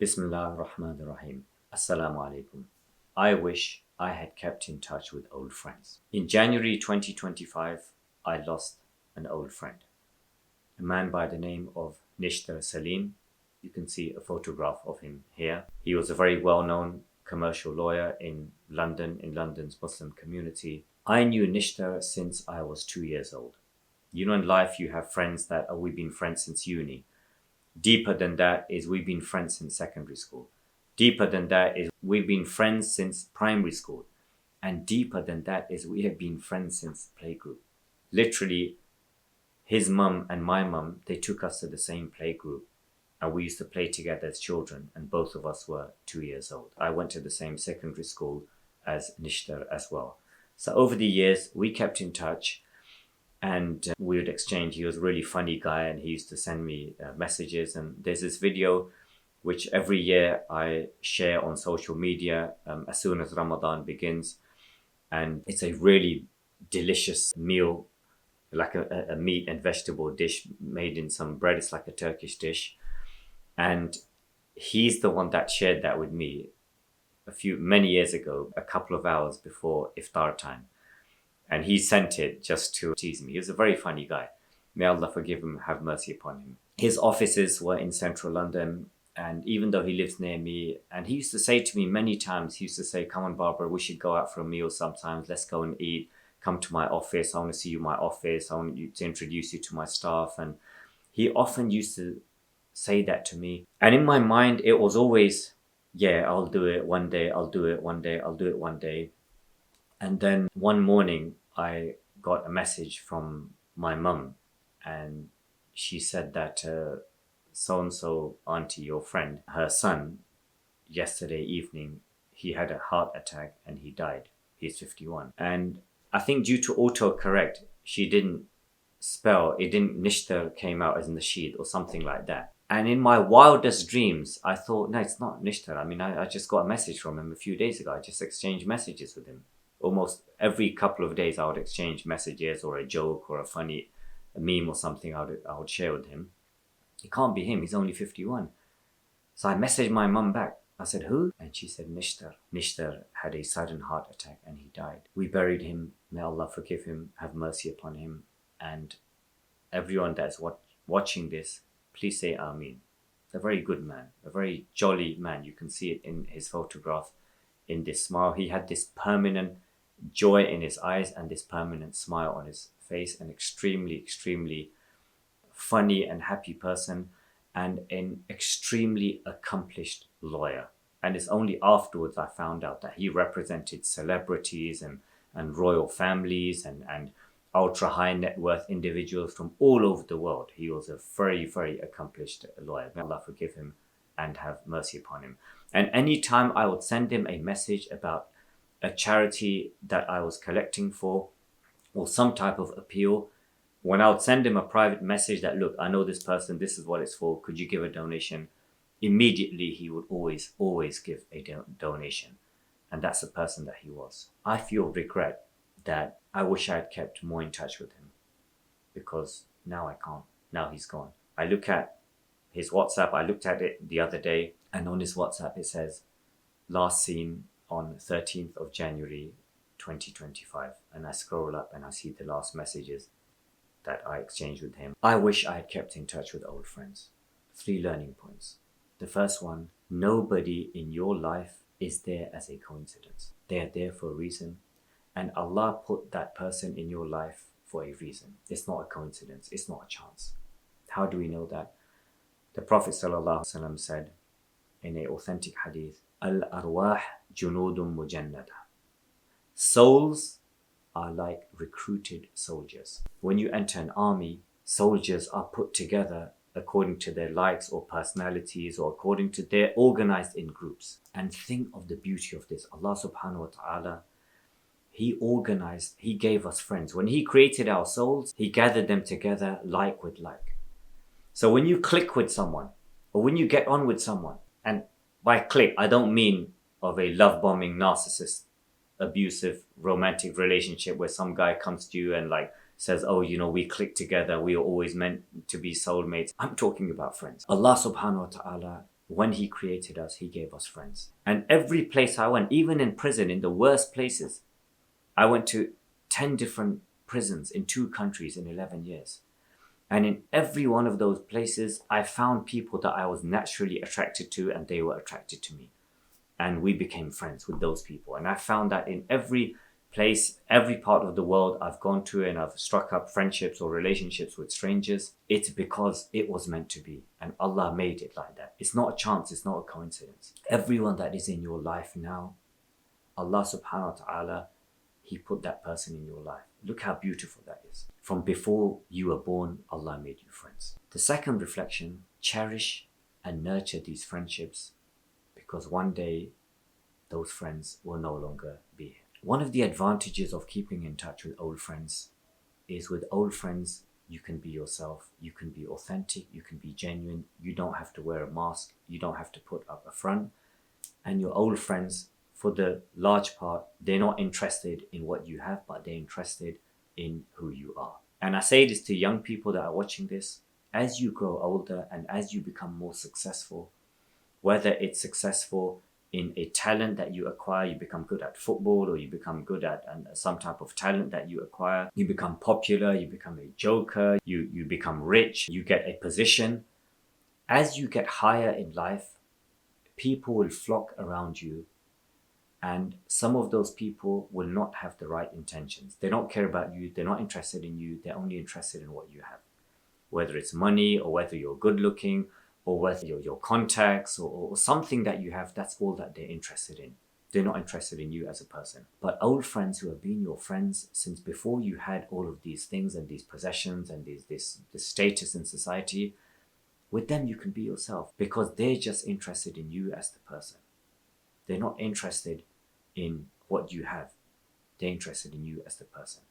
Bismillah ar-Rahman ar-Rahim. Assalamu alaikum. I wish I had kept in touch with old friends. In January 2025, I lost an old friend. A man by the name of Nishtar. You can see a photograph of him here. He was a very well-known commercial lawyer in London, in London's Muslim community. I knew Nishtar since I was 2 years old. You know, in life you have friends that we've been friends since uni. Deeper than that is we've been friends since secondary school. Deeper than that is we've been friends since primary school. And deeper than that is we have been friends since playgroup. Literally, his mum and my mum, they took us to the same playgroup. And we used to play together as children, and both of us were 2 years old. I went to the same secondary school as Nishtar as well. So over the years, we kept in touch. And we would exchange. He was a really funny guy, and he used to send me messages. And there's this video which every year I share on social media as soon as Ramadan begins. And it's a really delicious meal, like a meat and vegetable dish made in some bread. It's like a Turkish dish. And he's the one that shared that with me many years ago, a couple of hours before iftar time. And he sent it just to tease me. He was a very funny guy. May Allah forgive him, have mercy upon him. His offices were in central London. And even though he lives near me, and he used to say to me many times, he used to say, come on, Babar, we should go out for a meal sometimes. Let's go and eat. Come to my office. I want to see you in my office. I want you to introduce you to my staff. And he often used to say that to me. And in my mind, it was always, yeah, I'll do it one day. I'll do it one day. I'll do it one day. And then one morning, I got a message from my mum, and she said that so-and-so auntie, your friend, her son, yesterday evening, he had a heart attack and he died. He's 51. And I think due to autocorrect, she didn't spell, Nishtar came out as Nasheed or something like that. And in my wildest dreams, I thought, no, it's not Nishtar. I mean, I just got a message from him a few days ago. I just exchanged messages with him. Almost every couple of days I would exchange messages or a joke or a meme or something I would share with him. It can't be him, he's only 51. So I messaged my mum back. I said, who? And she said, Nishtar. Nishtar had a sudden heart attack and he died. We buried him. May Allah forgive him, have mercy upon him. And everyone that's watching this, please say Ameen. A very good man, a very jolly man. You can see it in his photograph, in this smile. He had this permanent joy in his eyes and this permanent smile on his face. An extremely, extremely funny and happy person, and an extremely accomplished lawyer. And it's only afterwards I found out that he represented celebrities and royal families and ultra high net worth individuals from all over the world. He was a very, very accomplished lawyer. May Allah forgive him and have mercy upon him. And any time I would send him a message about a charity that I was collecting for, or some type of appeal, when I would send him a private message that, look, I know this person, this is what it's for, could you give a donation? Immediately he would always give a donation. And that's the person that he was. I feel regret that I wish I had kept more in touch with him, because now I can't. Now he's gone. I look at his WhatsApp, I looked at it the other day, and on his WhatsApp it says, last seen on 13th of January 2025. And I scroll up and I see the last messages that I exchanged with him. I wish I had kept in touch with old friends. 3 learning points. The first one, nobody in your life is there as a coincidence. They are there for a reason. And Allah put that person in your life for a reason. It's not a coincidence. It's not a chance. How do we know that? The Prophet ﷺ said in an authentic hadith, Al-arwah junudun mujannada. Souls are like recruited soldiers. When you enter an army, soldiers are put together according to their likes or personalities, or according to they're organized in groups. And think of the beauty of this. Allah subhanahu wa ta'ala, He gave us friends. When He created our souls, He gathered them together like with like. So when you click with someone, or when you get on with someone, and by click, I don't mean of a love-bombing, narcissist, abusive, romantic relationship where some guy comes to you and says, oh, we click together, we are always meant to be soulmates. I'm talking about friends. Allah subhanahu wa ta'ala when He created us, He gave us friends. And every place I went, even in prison, in the worst places, I went to 10 different prisons in 2 countries in 11 years. And in every one of those places, I found people that I was naturally attracted to, and they were attracted to me. And we became friends with those people. And I found that in every place, every part of the world I've gone to, and I've struck up friendships or relationships with strangers, it's because it was meant to be. And Allah made it like that. It's not a chance, it's not a coincidence. Everyone that is in your life now, Allah subhanahu wa ta'ala, He put that person in your life. Look how beautiful that is. From before you were born, Allah made you friends. The second reflection, cherish and nurture these friendships, because one day those friends will no longer be here. One of the advantages of keeping in touch with old friends is with old friends, you can be yourself, you can be authentic, you can be genuine, you don't have to wear a mask, you don't have to put up a front. And your old friends, for the large part, they're not interested in what you have, but they're interested in who you are. And I say this to young people that are watching this, as you grow older and as you become more successful, whether it's successful in a talent that you acquire, you become good at football, or you become good at some type of talent that you acquire, you become popular, you become a joker, you become rich, you get a position. As you get higher in life, people will flock around you, and some of those people will not have the right intentions. They don't care about you, they're not interested in you, they're only interested in what you have. Whether it's money, or whether you're good looking, or whether your contacts, or something that you have, that's all that they're interested in. They're not interested in you as a person. But old friends who have been your friends since before you had all of these things and these possessions and this status in society, with them you can be yourself, because they're just interested in you as the person. They're not interested in what you have. They're interested in you as the person.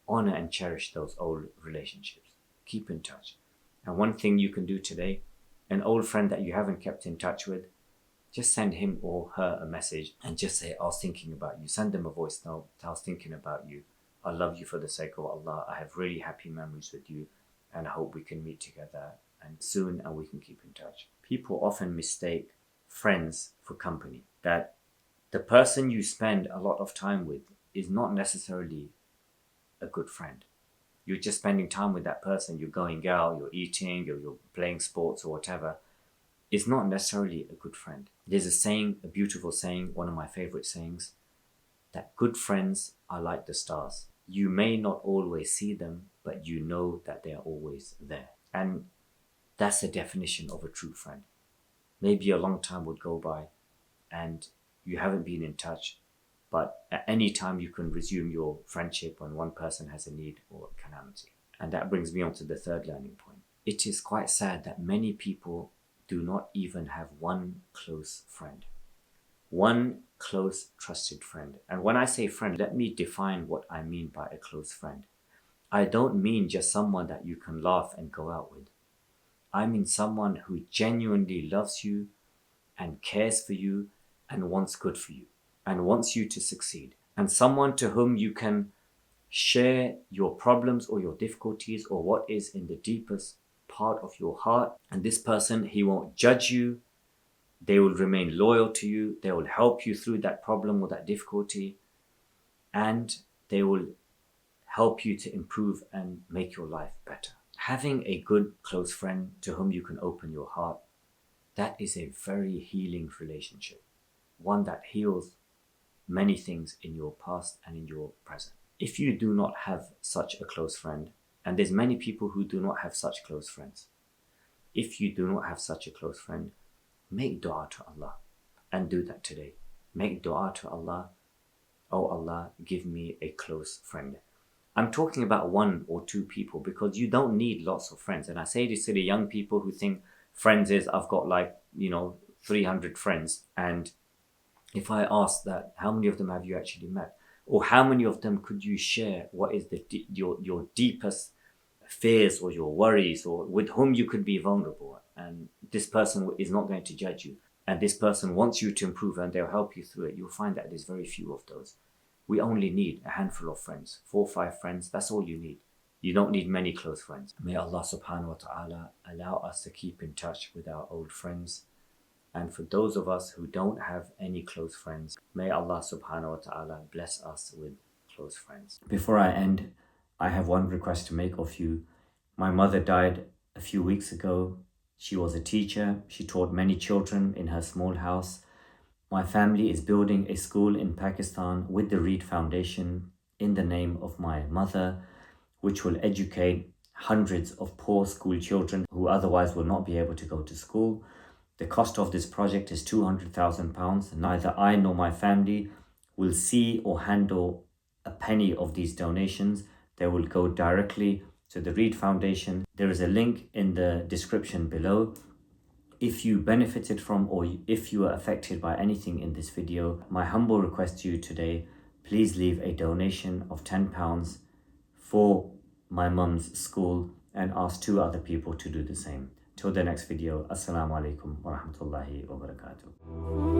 Honor and cherish those old relationships. Keep in touch. And one thing you can do today, an old friend that you haven't kept in touch with, just send him or her a message and just say, I was thinking about you. Send them a voice note. I was thinking about you. I love you for the sake of Allah. I have really happy memories with you, and I hope we can meet together and soon, and we can keep in touch. People often mistake friends for company. That the person you spend a lot of time with is not necessarily a good friend. You're just spending time with that person. You're going out, you're eating, you're playing sports or whatever. It's not necessarily a good friend. There's a saying, a beautiful saying, one of my favorite sayings, that good friends are like the stars. You may not always see them, but you know that they are always there. And that's the definition of a true friend. Maybe a long time would go by and you haven't been in touch, but at any time you can resume your friendship when one person has a need or a calamity. And that brings me on to the third learning point. It is quite sad that many people do not even have one close friend. One close, trusted friend. And when I say friend, let me define what I mean by a close friend. I don't mean just someone that you can laugh and go out with. I mean someone who genuinely loves you and cares for you and wants good for you and wants you to succeed. And someone to whom you can share your problems or your difficulties or what is in the deepest part of your heart. And this person, he won't judge you. They will remain loyal to you. They will help you through that problem or that difficulty. And they will help you to improve and make your life better. Having a good close friend to whom you can open your heart, that is a very healing relationship. One that heals many things in your past and in your present. If you do not have such a close friend, and there's many people who do not have such close friends. If you do not have such a close friend, make dua to Allah and do that today. Make dua to Allah. Oh Allah, give me a close friend. I'm talking about 1 or 2 people, because you don't need lots of friends. And I say this to the young people who think friends is, I've got 300 friends. And if I ask that, how many of them have you actually met? Or how many of them could you share what is your deepest fears or your worries, or with whom you could be vulnerable? And this person is not going to judge you. And this person wants you to improve and they'll help you through it. You'll find that there's very few of those. We only need a handful of friends, 4 or 5 friends. That's all you need. You don't need many close friends. May Allah subhanahu wa ta'ala allow us to keep in touch with our old friends. And for those of us who don't have any close friends, may Allah subhanahu wa ta'ala bless us with close friends. Before I end, I have one request to make of you. My mother died a few weeks ago. She was a teacher. She taught many children in her small house. My family is building a school in Pakistan with the Reed Foundation in the name of my mother, which will educate hundreds of poor school children who otherwise will not be able to go to school. The cost of this project is £200,000. Neither I nor my family will see or handle a penny of these donations. They will go directly to the Reed Foundation. There is a link in the description below. If you benefited from or if you are affected by anything in this video, my humble request to you today, please leave a donation of £10 for my mum's school and ask 2 other people to do the same. Till the next video, Assalamu alaikum wa rahmatullahi wa barakatuh.